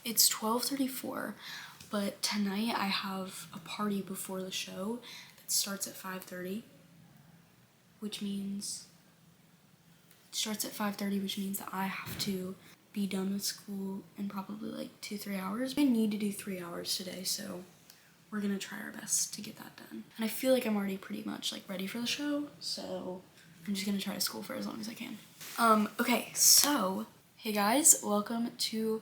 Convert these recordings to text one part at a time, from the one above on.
It's 12:34, but tonight I have a party before the show that starts at 5:30, which means that I have to be done with school in probably like 2-3 hours. I need to do 3 hours today, so we're gonna try our best to get that done. And I feel like I'm already pretty much like ready for the show, so I'm just gonna try to school for as long as I can. Okay, so hey guys, welcome to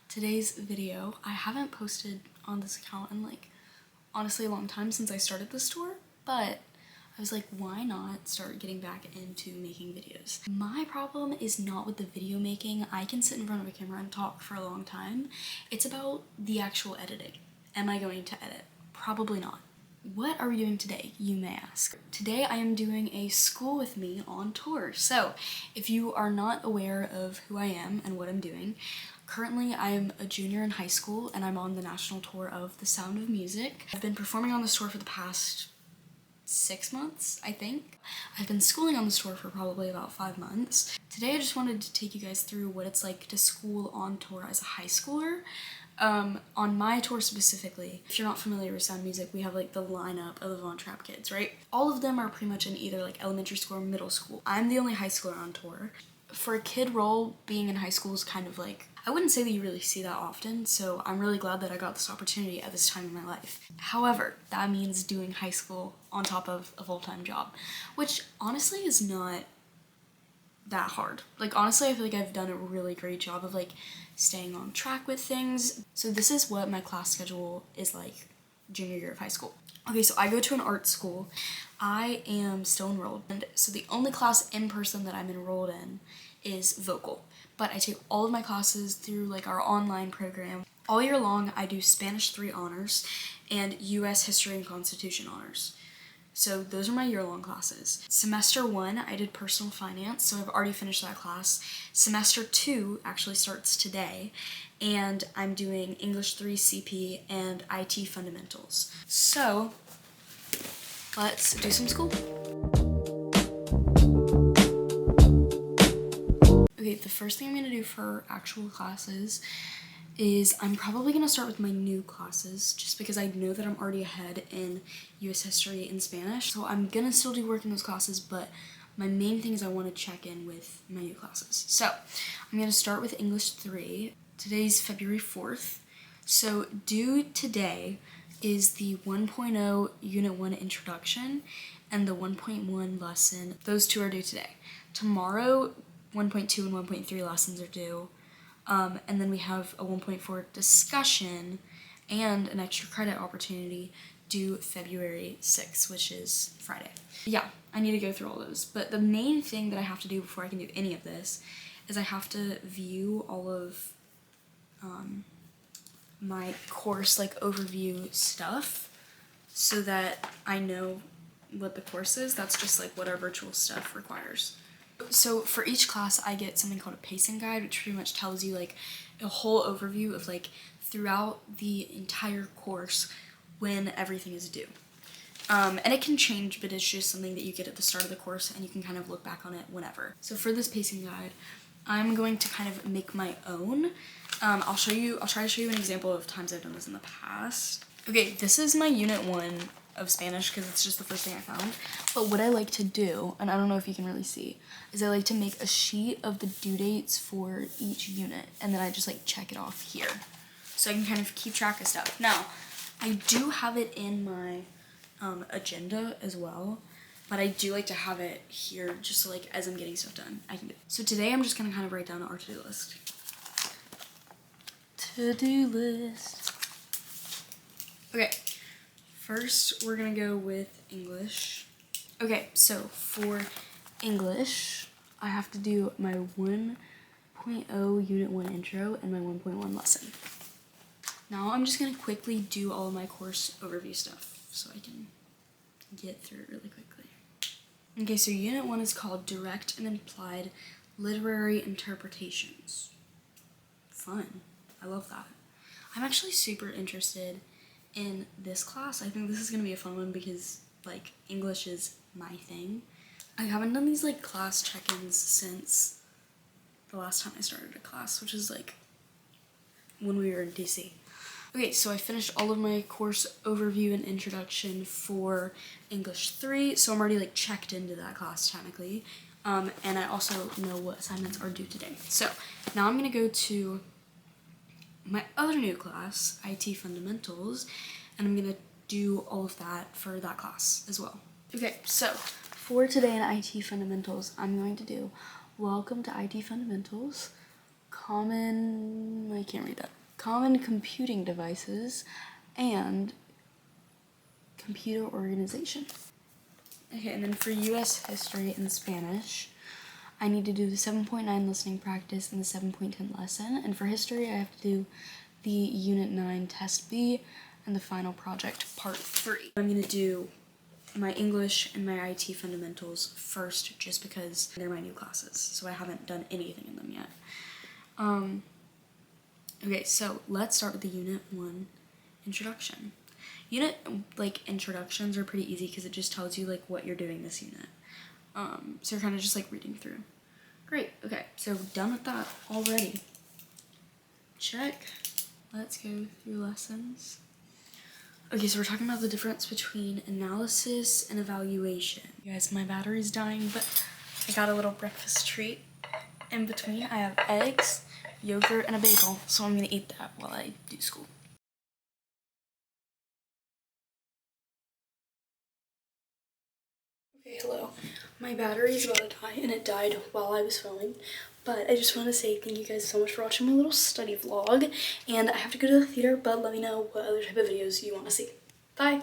today's video. I haven't posted on this account in like honestly a long time since I started this tour, but I was like, why not start getting back into making videos? My problem is not with the video making. I can sit in front of a camera and talk for a long time. It's about the actual editing. Am I going to edit? Probably not. What are we doing today, you may ask? Today I am doing a school with me on tour. So if you are not aware of who I am and what I'm doing, currently I am a junior in high school and I'm on the national tour of The Sound of Music. I've been performing on this tour for the past 6 months, I think. I've been schooling on this tour for probably about 5 months. Today I just wanted to take you guys through what it's like to school on tour as a high schooler. On my tour specifically, if you're not familiar with Sound of Music, we have like the lineup of the Von Trapp kids, right? All of them are pretty much in either like elementary school or middle school. I'm the only high schooler on tour. For a kid role, being in high school is kind of like, I wouldn't say that you really see that often, so I'm really glad that I got this opportunity at this time in my life. However, that means doing high school on top of a full-time job, which honestly is not that hard. Like honestly, I feel like I've done a really great job of like staying on track with things. So this is what my class schedule is like junior year of high school. Okay, so I go to an art school. I am still enrolled, and so the only class in person that I'm enrolled in is vocal. But I take all of my classes through like our online program. All year long, I do Spanish 3 honors and US History and Constitution honors. So those are my year-long classes. Semester 1, I did personal finance, so I've already finished that class. Semester 2 actually starts today, and I'm doing English 3 CP and IT fundamentals. So let's do some school. Okay, the first thing I'm gonna do for actual classes is I'm probably gonna start with my new classes just because I know that I'm already ahead in US history and Spanish. So I'm gonna still do work in those classes, but my main thing is I wanna check in with my new classes. So I'm gonna start with English 3. Today's February 4th. So due today is the 1.0 Unit 1 introduction and the 1.1 lesson. Those two are due today. Tomorrow, 1.2 and 1.3 lessons are due. And then we have a 1.4 discussion and an extra credit opportunity due February 6th, which is Friday. Yeah, I need to go through all those. But the main thing that I have to do before I can do any of this is I have to view all of my course like overview stuff so that I know what the course is. That's just like what our virtual stuff requires. So for each class, I get something called a pacing guide, which pretty much tells you like a whole overview of like throughout the entire course when everything is due. And it can change, but it's just something that you get at the start of the course and you can kind of look back on it whenever. So for this pacing guide, I'm going to kind of make my own. I'll try to show you an example of times I've done this in the past. Okay, this is my Unit 1 of Spanish because it's just the first thing I found. But what I like to do, and I don't know if you can really see, is I like to make a sheet of the due dates for each unit and then I just like check it off here. So I can kind of keep track of stuff. Now, I do have it in my agenda as well, but I do like to have it here just so like as I'm getting stuff done, I can do it. So today I'm just gonna kind of write down our to-do list. To-do list. Okay. First, we're gonna go with English. Okay, so for English, I have to do my 1.0 Unit 1 intro and my 1.1 lesson. Now I'm just gonna quickly do all of my course overview stuff so I can get through it really quickly. Okay, so Unit 1 is called Direct and Implied Literary Interpretations. Fun. I love that. I'm actually super interested in this class. I think this is gonna be a fun one because like English is my thing. I haven't done these like class check-ins since the last time I started a class, which is like when we were in DC. Okay, so I finished all of my course overview and introduction for English 3, so I'm already like checked into that class technically. And I also know what assignments are due today. So now I'm gonna go to my other new class, IT Fundamentals, and I'm gonna do all of that for that class as well. Okay, so for today in IT Fundamentals, I'm going to do Welcome to IT Fundamentals, Common Computing Devices, and Computer Organization. Okay, and then for US History and Spanish, I need to do the 7.9 listening practice and the 7.10 lesson. And for history, I have to do the Unit 9 Test B and the final project, Part 3. I'm gonna do my English and my IT fundamentals first, just because they're my new classes, so I haven't done anything in them yet. Okay, so let's start with the Unit 1 introduction. Unit, introductions are pretty easy because it just tells you, what you're doing this unit. So you're kind of just, reading through. Great, okay, so done with that already. Check. Let's go through lessons. Okay, so we're talking about the difference between analysis and evaluation. You guys, my battery's dying, but I got a little breakfast treat. In between, I have eggs, yogurt, and a bagel, so I'm gonna eat that while I do school. Okay, hello. My battery's about to die, and it died while I was filming, but I just want to say thank you guys so much for watching my little study vlog, and I have to go to the theater, but let me know what other type of videos you want to see. Bye!